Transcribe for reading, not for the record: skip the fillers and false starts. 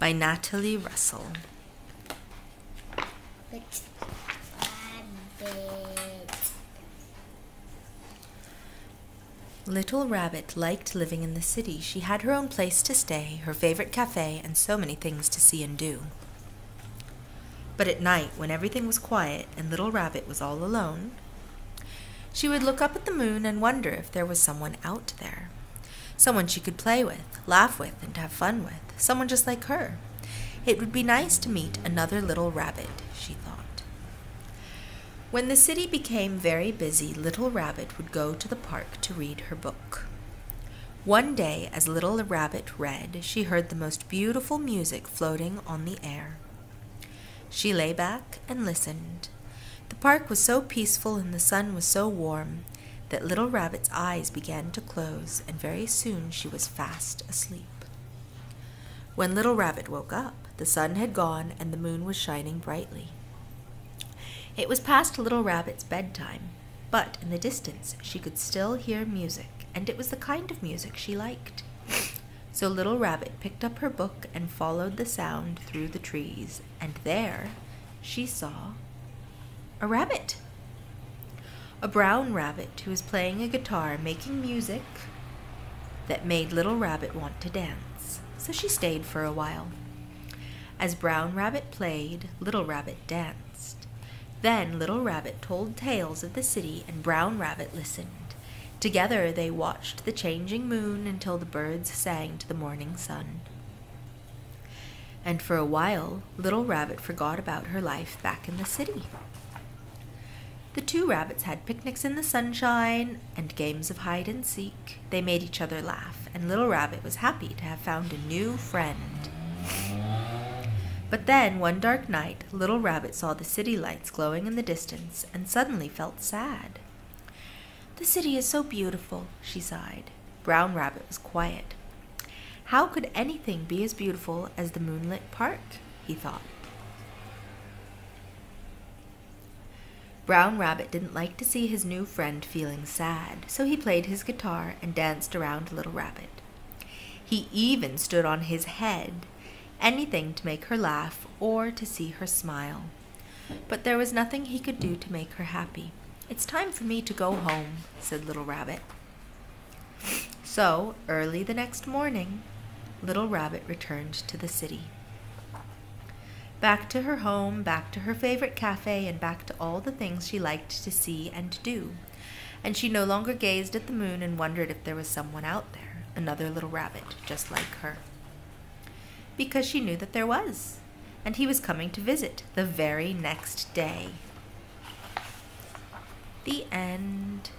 by Natalie Russell. Which rabbit? Little Rabbit liked living in the city. She had her own place to stay, her favorite cafe, and so many things to see and do. But at night, when everything was quiet and Little Rabbit was all alone, she would look up at the moon and wonder if there was someone out there. Someone she could play with, laugh with, and have fun with. Someone just like her. It would be nice to meet another little rabbit, she thought. When the city became very busy, Little Rabbit would go to the park to read her book. One day, as Little Rabbit read, she heard the most beautiful music floating on the air. She lay back and listened. The park was so peaceful and the sun was so warm that Little Rabbit's eyes began to close, and very soon she was fast asleep. When Little Rabbit woke up, the sun had gone and the moon was shining brightly. It was past Little Rabbit's bedtime, but in the distance she could still hear music, and it was the kind of music she liked. So Little Rabbit picked up her book and followed the sound through the trees, and there she saw a rabbit. A brown rabbit who was playing a guitar, making music that made Little Rabbit want to dance. So she stayed for a while. As Brown Rabbit played, Little Rabbit danced. Then Little Rabbit told tales of the city and Brown Rabbit listened. Together they watched the changing moon until the birds sang to the morning sun. And for a while, Little Rabbit forgot about her life back in the city. The two rabbits had picnics in the sunshine and games of hide and seek. They made each other laugh, and Little Rabbit was happy to have found a new friend. But then, one dark night, Little Rabbit saw the city lights glowing in the distance and suddenly felt sad. "The city is so beautiful," she sighed. Brown Rabbit was quiet. How could anything be as beautiful as the moonlit park, he thought. Brown Rabbit didn't like to see his new friend feeling sad, so he played his guitar and danced around Little Rabbit. He even stood on his head, anything to make her laugh or to see her smile. But there was nothing he could do to make her happy. "It's time for me to go home," said Little Rabbit. So, early the next morning, Little Rabbit returned to the city. Back to her home, back to her favorite cafe, and back to all the things she liked to see and do. And she no longer gazed at the moon and wondered if there was someone out there, another little rabbit just like her. Because she knew that there was, and he was coming to visit the very next day. The end.